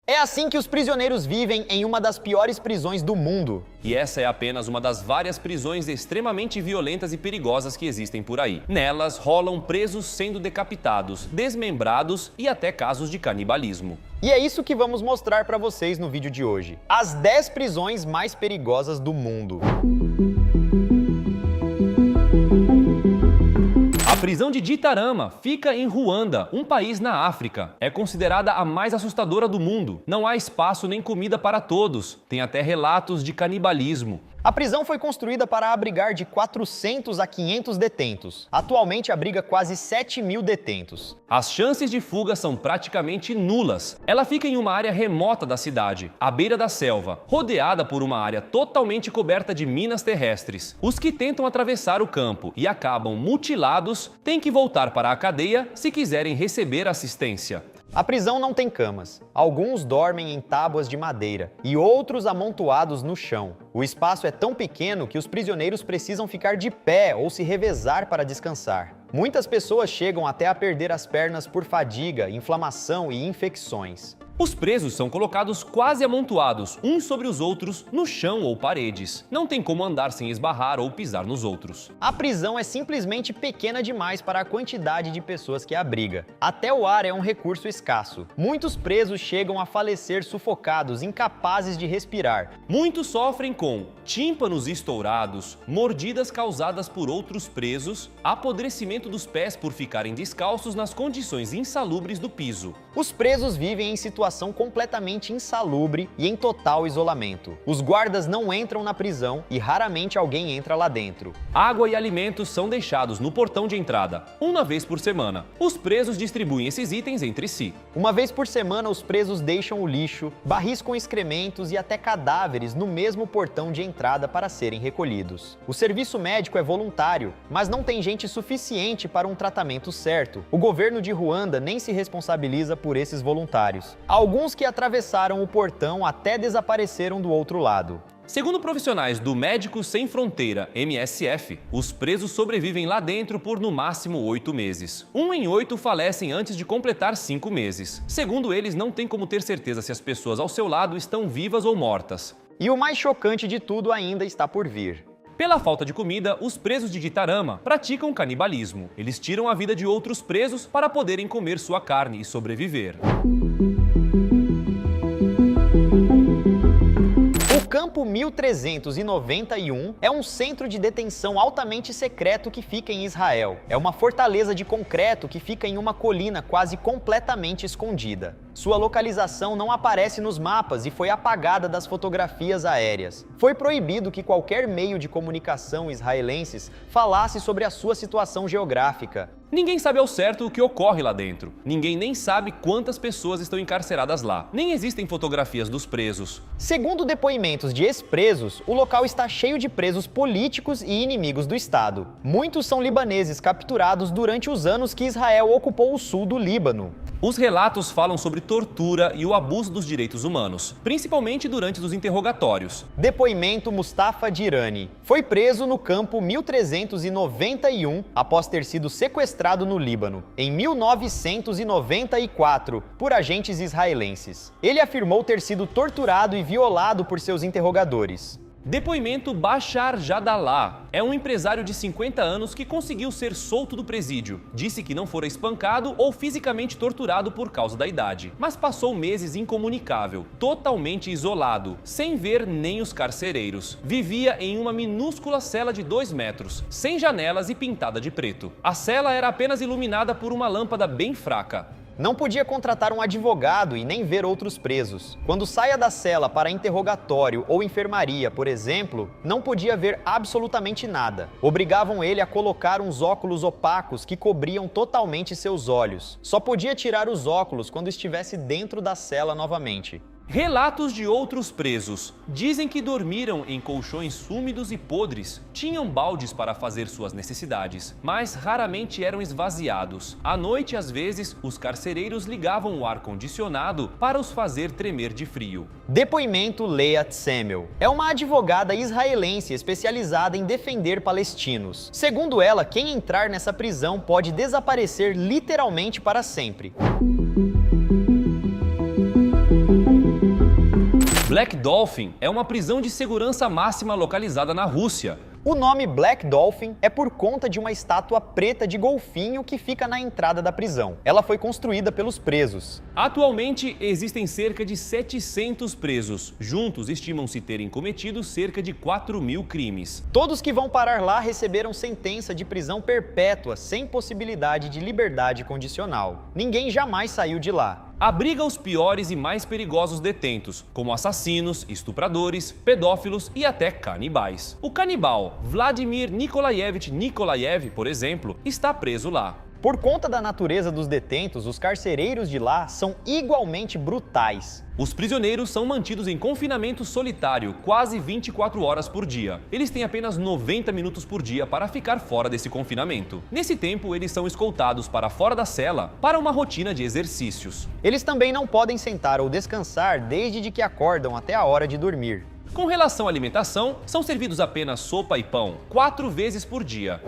É assim que os prisioneiros vivem em uma das piores prisões do mundo. E essa é apenas uma das várias prisões extremamente violentas e perigosas que existem por aí. Nelas rolam presos sendo decapitados, desmembrados e até casos de canibalismo. E é isso que vamos mostrar para vocês no vídeo de hoje. As 10 prisões mais perigosas do mundo. A prisão de Gitarama fica em Ruanda, um país na África. É considerada a mais assustadora do mundo. Não há espaço nem comida para todos. Tem até relatos de canibalismo. A prisão foi construída para abrigar de 400 a 500 detentos. Atualmente abriga quase 7.000 detentos. As chances de fuga são praticamente nulas. Ela fica em uma área remota da cidade, à beira da selva, rodeada por uma área totalmente coberta de minas terrestres. Os que tentam atravessar o campo e acabam mutilados têm que voltar para a cadeia se quiserem receber assistência. A prisão não tem camas. Alguns dormem em tábuas de madeira e outros amontoados no chão. O espaço é tão pequeno que os prisioneiros precisam ficar de pé ou se revezar para descansar. Muitas pessoas chegam até a perder as pernas por fadiga, inflamação e infecções. Os presos são colocados quase amontoados, uns sobre os outros, no chão ou paredes. Não tem como andar sem esbarrar ou pisar nos outros. A prisão é simplesmente pequena demais para a quantidade de pessoas que abriga. Até o ar é um recurso escasso. Muitos presos chegam a falecer sufocados, incapazes de respirar. Muitos sofrem com tímpanos estourados, mordidas causadas por outros presos, apodrecimento dos pés por ficarem descalços nas condições insalubres do piso. Os presos vivem em situação completamente insalubre e em total isolamento. Os guardas não entram na prisão e raramente alguém entra lá dentro. Água e alimentos são deixados no portão de entrada, uma vez por semana. Os presos distribuem esses itens entre si. Uma vez por semana, os presos deixam o lixo, barris com excrementos e até cadáveres no mesmo portão de entrada para serem recolhidos. O serviço médico é voluntário, mas não tem gente suficiente para um tratamento certo. O governo de Ruanda nem se responsabiliza por esses voluntários. Alguns que atravessaram o portão até desapareceram do outro lado. Segundo profissionais do Médicos Sem Fronteira, MSF, os presos sobrevivem lá dentro por no máximo 8 meses. 1 em 8 falecem antes de completar 5 meses. Segundo eles, não tem como ter certeza se as pessoas ao seu lado estão vivas ou mortas. E o mais chocante de tudo ainda está por vir. Pela falta de comida, os presos de Gitarama praticam canibalismo. Eles tiram a vida de outros presos para poderem comer sua carne e sobreviver. O Campo 1391 é um centro de detenção altamente secreto que fica em Israel. É uma fortaleza de concreto que fica em uma colina quase completamente escondida. Sua localização não aparece nos mapas e foi apagada das fotografias aéreas. Foi proibido que qualquer meio de comunicação israelenses falasse sobre a sua situação geográfica. Ninguém sabe ao certo o que ocorre lá dentro. Ninguém nem sabe quantas pessoas estão encarceradas lá. Nem existem fotografias dos presos. Segundo depoimentos de ex-presos, o local está cheio de presos políticos e inimigos do Estado. Muitos são libaneses capturados durante os anos que Israel ocupou o sul do Líbano. Os relatos falam sobre tortura e o abuso dos direitos humanos, principalmente durante os interrogatórios. Depoimento Mustafa Dirani. Foi preso no campo 1391 após ter sido sequestrado no Líbano, em 1994, por agentes israelenses. Ele afirmou ter sido torturado e violado por seus interrogadores. Depoimento Bashar Jadallah. É um empresário de 50 anos que conseguiu ser solto do presídio. Disse que não fora espancado ou fisicamente torturado por causa da idade, mas passou meses incomunicável, totalmente isolado, sem ver nem os carcereiros. Vivia em uma minúscula cela de 2 metros, sem janelas e pintada de preto. A cela era apenas iluminada por uma lâmpada bem fraca. Não podia contratar um advogado e nem ver outros presos. Quando saia da cela para interrogatório ou enfermaria, por exemplo, não podia ver absolutamente nada. Obrigavam ele a colocar uns óculos opacos que cobriam totalmente seus olhos. Só podia tirar os óculos quando estivesse dentro da cela novamente. Relatos de outros presos. Dizem que dormiram em colchões úmidos e podres, tinham baldes para fazer suas necessidades, mas raramente eram esvaziados. À noite, às vezes, os carcereiros ligavam o ar-condicionado para os fazer tremer de frio. Depoimento Leah Tsemel. É uma advogada israelense especializada em defender palestinos. Segundo ela, quem entrar nessa prisão pode desaparecer literalmente para sempre. Black Dolphin é uma prisão de segurança máxima localizada na Rússia. O nome Black Dolphin é por conta de uma estátua preta de golfinho que fica na entrada da prisão. Ela foi construída pelos presos. Atualmente, existem cerca de 700 presos. Juntos, estimam-se terem cometido cerca de 4.000 crimes. Todos que vão parar lá receberam sentença de prisão perpétua, sem possibilidade de liberdade condicional. Ninguém jamais saiu de lá. Abriga os piores e mais perigosos detentos, como assassinos, estupradores, pedófilos e até canibais. O canibal Vladimir Nikolaevich Nikolaev, por exemplo, está preso lá. Por conta da natureza dos detentos, os carcereiros de lá são igualmente brutais. Os prisioneiros são mantidos em confinamento solitário quase 24 horas por dia. Eles têm apenas 90 minutos por dia para ficar fora desse confinamento. Nesse tempo, eles são escoltados para fora da cela para uma rotina de exercícios. Eles também não podem sentar ou descansar desde que acordam até a hora de dormir. Com relação à alimentação, são servidos apenas sopa e pão 4 vezes por dia.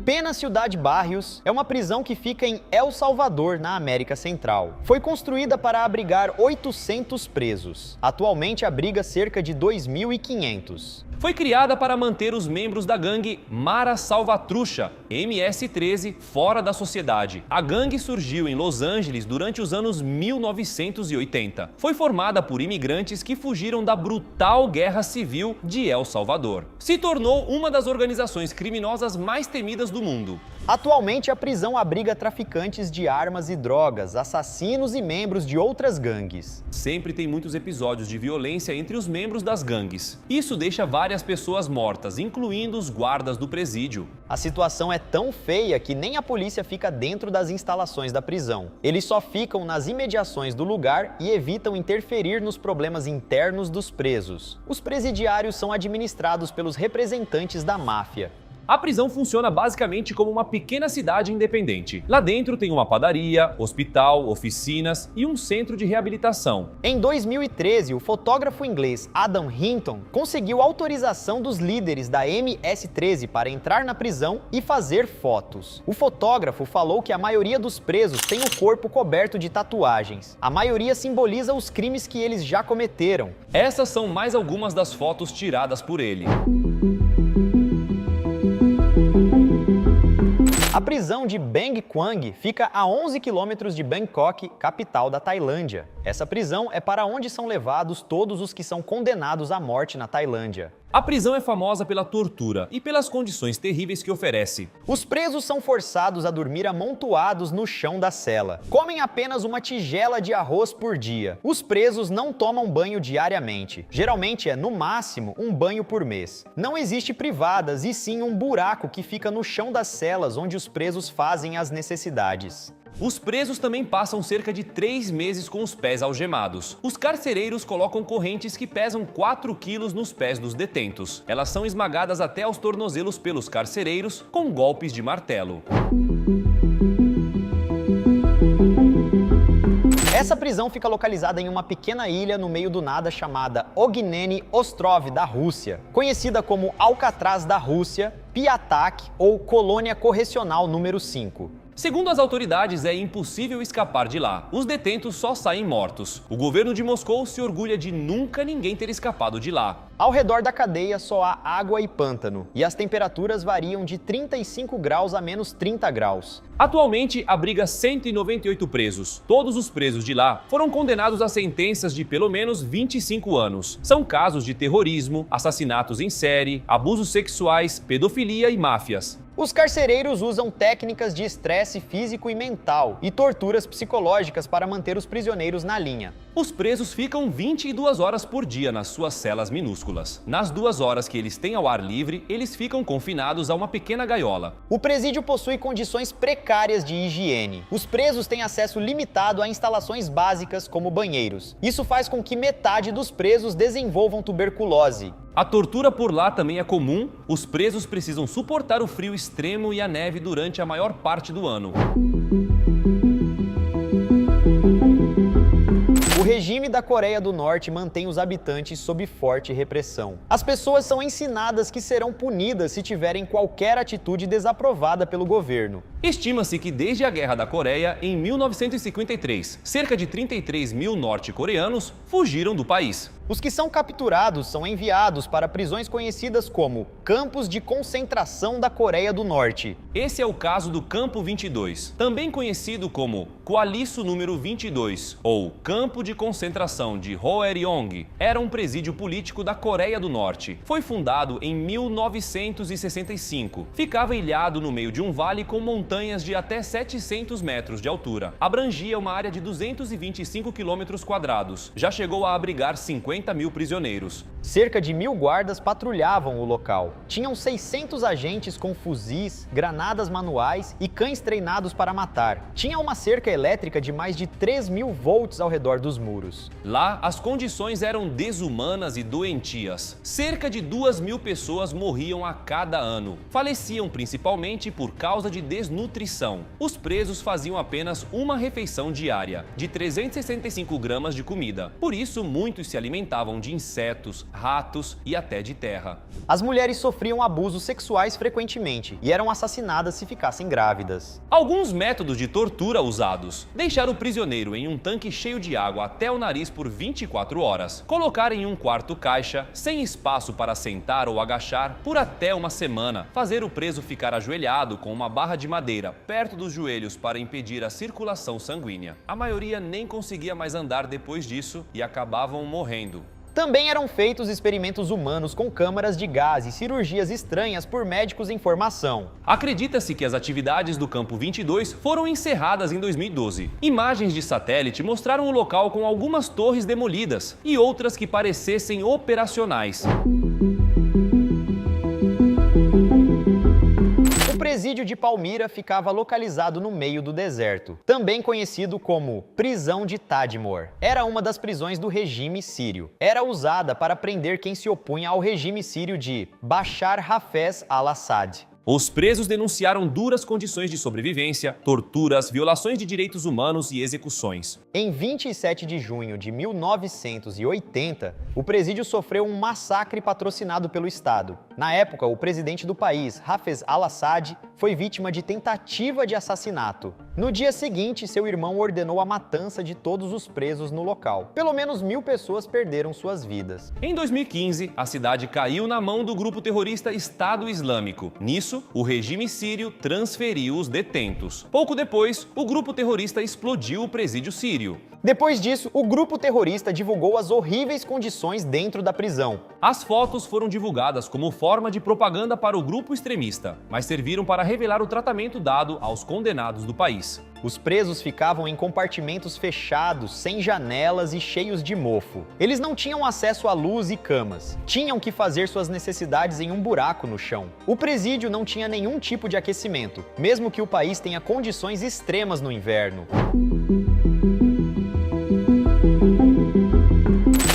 Pena Ciudad Barrios é uma prisão que fica em El Salvador, na América Central. Foi construída para abrigar 800 presos. Atualmente abriga cerca de 2.500. Foi criada para manter os membros da gangue Mara Salvatrucha, MS-13, fora da sociedade. A gangue surgiu em Los Angeles durante os anos 1980. Foi formada por imigrantes que fugiram da brutal guerra civil de El Salvador. Se tornou uma das organizações criminosas mais temidas do mundo. Atualmente, a prisão abriga traficantes de armas e drogas, assassinos e membros de outras gangues. Sempre tem muitos episódios de violência entre os membros das gangues. Isso deixa várias pessoas mortas, incluindo os guardas do presídio. A situação é tão feia que nem a polícia fica dentro das instalações da prisão. Eles só ficam nas imediações do lugar e evitam interferir nos problemas internos dos presos. Os presidiários são administrados pelos representantes da máfia. A prisão funciona basicamente como uma pequena cidade independente. Lá dentro tem uma padaria, hospital, oficinas e um centro de reabilitação. Em 2013, o fotógrafo inglês Adam Hinton conseguiu autorização dos líderes da MS-13 para entrar na prisão e fazer fotos. O fotógrafo falou que a maioria dos presos tem o corpo coberto de tatuagens. A maioria simboliza os crimes que eles já cometeram. Essas são mais algumas das fotos tiradas por ele. A prisão de Bang Kwang fica a 11 quilômetros de Bangkok, capital da Tailândia. Essa prisão é para onde são levados todos os que são condenados à morte na Tailândia. A prisão é famosa pela tortura e pelas condições terríveis que oferece. Os presos são forçados a dormir amontoados no chão da cela. Comem apenas uma tigela de arroz por dia. Os presos não tomam banho diariamente. Geralmente é, no máximo, um banho por mês. Não existe privadas e sim um buraco que fica no chão das celas onde os presos fazem as necessidades. Os presos também passam cerca de 3 meses com os pés algemados. Os carcereiros colocam correntes que pesam 4 quilos nos pés dos detentos. Elas são esmagadas até aos tornozelos pelos carcereiros com golpes de martelo. Essa prisão fica localizada em uma pequena ilha no meio do nada chamada Ogneny Ostrov da Rússia, conhecida como Alcatraz da Rússia, Piatak ou Colônia Correcional número 5. Segundo as autoridades, é impossível escapar de lá. Os detentos só saem mortos. O governo de Moscou se orgulha de nunca ninguém ter escapado de lá. Ao redor da cadeia só há água e pântano, e as temperaturas variam de 35 graus a menos 30 graus. Atualmente, abriga 198 presos. Todos os presos de lá foram condenados a sentenças de pelo menos 25 anos. São casos de terrorismo, assassinatos em série, abusos sexuais, pedofilia e máfias. Os carcereiros usam técnicas de estresse físico e mental e torturas psicológicas para manter os prisioneiros na linha. Os presos ficam 22 horas por dia nas suas celas minúsculas. Nas 2 horas que eles têm ao ar livre, eles ficam confinados a uma pequena gaiola. O presídio possui condições precárias de higiene. Os presos têm acesso limitado a instalações básicas como banheiros. Isso faz com que metade dos presos desenvolvam tuberculose. A tortura por lá também é comum. Os presos precisam suportar o frio extremo e a neve durante a maior parte do ano. O regime da Coreia do Norte mantém os habitantes sob forte repressão. As pessoas são ensinadas que serão punidas se tiverem qualquer atitude desaprovada pelo governo. Estima-se que desde a Guerra da Coreia, em 1953, cerca de 33 mil norte-coreanos fugiram do país. Os que são capturados são enviados para prisões conhecidas como Campos de Concentração da Coreia do Norte. Esse é o caso do Campo 22, também conhecido como Kwaliso número 22 ou Campo de Concentração de Hwoeryong. Era um presídio político da Coreia do Norte. Foi fundado em 1965. Ficava ilhado no meio de um vale com montanhas de até 700 metros de altura. Abrangia uma área de 225 quilômetros quadrados. Já chegou a abrigar 50 mil prisioneiros. Cerca de 1.000 guardas patrulhavam o local. Tinham 600 agentes com fuzis, granadas manuais e cães treinados para matar. Tinha uma cerca elétrica de mais de 3.000 volts ao redor dos muros. Lá, as condições eram desumanas e doentias. Cerca de 2.000 pessoas morriam a cada ano. Faleciam principalmente por causa de desnutrição. Os presos faziam apenas uma refeição diária, de 365 gramas de comida. Por isso, muitos se alimentavam de insetos, ratos e até de terra. As mulheres sofriam abusos sexuais frequentemente e eram assassinadas se ficassem grávidas. Alguns métodos de tortura usados: deixar o prisioneiro em um tanque cheio de água até o nariz por 24 horas, colocar em um quarto caixa, sem espaço para sentar ou agachar, por até uma semana, fazer o preso ficar ajoelhado com uma barra de madeira perto dos joelhos para impedir a circulação sanguínea. A maioria nem conseguia mais andar depois disso e acabavam morrendo. Também eram feitos experimentos humanos com câmaras de gás e cirurgias estranhas por médicos em formação. Acredita-se que as atividades do Campo 22 foram encerradas em 2012. Imagens de satélite mostraram o local com algumas torres demolidas e outras que parecessem operacionais. O presídio de Palmira ficava localizado no meio do deserto, também conhecido como Prisão de Tadmor. Era uma das prisões do regime sírio. Era usada para prender quem se opunha ao regime sírio de Bashar Hafez al-Assad. Os presos denunciaram duras condições de sobrevivência, torturas, violações de direitos humanos e execuções. Em 27 de junho de 1980, o presídio sofreu um massacre patrocinado pelo Estado. Na época, o presidente do país, Hafez al-Assad, foi vítima de tentativa de assassinato. No dia seguinte, seu irmão ordenou a matança de todos os presos no local. Pelo menos 1.000 pessoas perderam suas vidas. Em 2015, a cidade caiu na mão do grupo terrorista Estado Islâmico. Nisso, o regime sírio transferiu os detentos. Pouco depois, o grupo terrorista explodiu o presídio sírio. Depois disso, o grupo terrorista divulgou as horríveis condições dentro da prisão. As fotos foram divulgadas como forma de propaganda para o grupo extremista, mas serviram para revelar o tratamento dado aos condenados do país. Os presos ficavam em compartimentos fechados, sem janelas e cheios de mofo. Eles não tinham acesso à luz e camas. Tinham que fazer suas necessidades em um buraco no chão. O presídio não tinha nenhum tipo de aquecimento, mesmo que o país tenha condições extremas no inverno.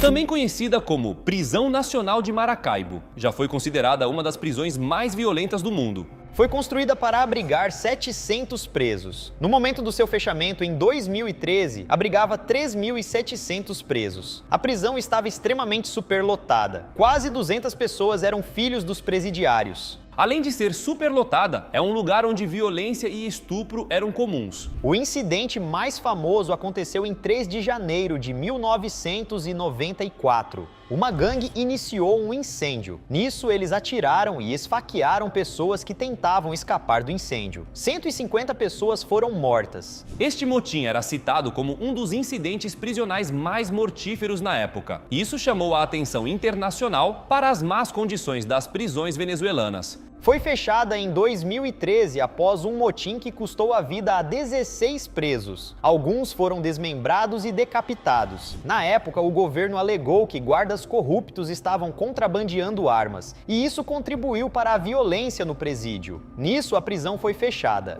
Também conhecida como Prisão Nacional de Maracaibo, já foi considerada uma das prisões mais violentas do mundo. Foi construída para abrigar 700 presos. No momento do seu fechamento, em 2013, abrigava 3.700 presos. A prisão estava extremamente superlotada. Quase 200 pessoas eram filhos dos presidiários. Além de ser superlotada, é um lugar onde violência e estupro eram comuns. O incidente mais famoso aconteceu em 3 de janeiro de 1994. Uma gangue iniciou um incêndio. Nisso, eles atiraram e esfaquearam pessoas que tentavam escapar do incêndio. 150 pessoas foram mortas. Este motim era citado como um dos incidentes prisionais mais mortíferos na época. Isso chamou a atenção internacional para as más condições das prisões venezuelanas. Foi fechada em 2013 após um motim que custou a vida a 16 presos. Alguns foram desmembrados e decapitados. Na época, o governo alegou que guardas corruptos estavam contrabandeando armas, e isso contribuiu para a violência no presídio. Nisso, a prisão foi fechada.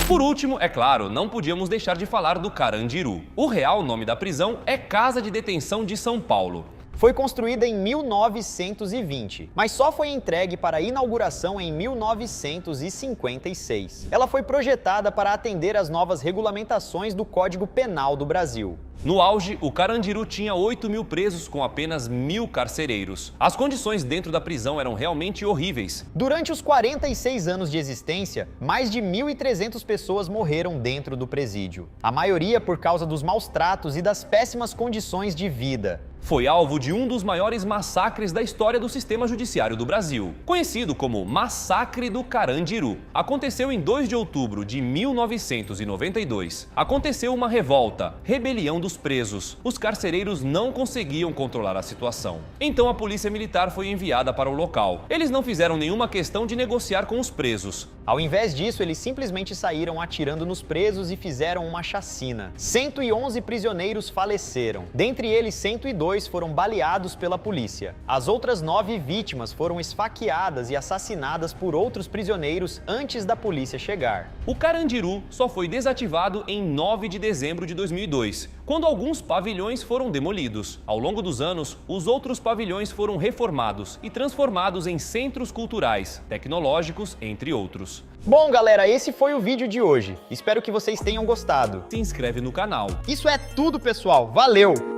Por último, é claro, não podíamos deixar de falar do Carandiru. O real nome da prisão é Casa de Detenção de São Paulo. foi construída em 1920, mas só foi entregue para inauguração em 1956. Ela foi projetada para atender às novas regulamentações do Código Penal do Brasil. No auge, o Carandiru tinha 8.000 presos com apenas 1.000 carcereiros. As condições dentro da prisão eram realmente horríveis. Durante os 46 anos de existência, mais de 1.300 pessoas morreram dentro do presídio. A maioria por causa dos maus tratos e das péssimas condições de vida. Foi alvo de um dos maiores massacres da história do sistema judiciário do Brasil, conhecido como Massacre do Carandiru. Aconteceu em 2 de outubro de 1992. Aconteceu uma revolta, rebelião dos presos. Os carcereiros não conseguiam controlar a situação. Então a polícia militar foi enviada para o local. Eles não fizeram nenhuma questão de negociar com os presos. Ao invés disso, eles simplesmente saíram atirando nos presos e fizeram uma chacina. 111 prisioneiros faleceram. Dentre eles, 102 foram baleados pela polícia. As outras 9 vítimas foram esfaqueadas e assassinadas por outros prisioneiros antes da polícia chegar. O Carandiru só foi desativado em 9 de dezembro de 2002, quando alguns pavilhões foram demolidos. Ao longo dos anos, os outros pavilhões foram reformados e transformados em centros culturais, tecnológicos, entre outros. Bom, galera, esse foi o vídeo de hoje. Espero que vocês tenham gostado. Se inscreve no canal. Isso é tudo, pessoal. Valeu!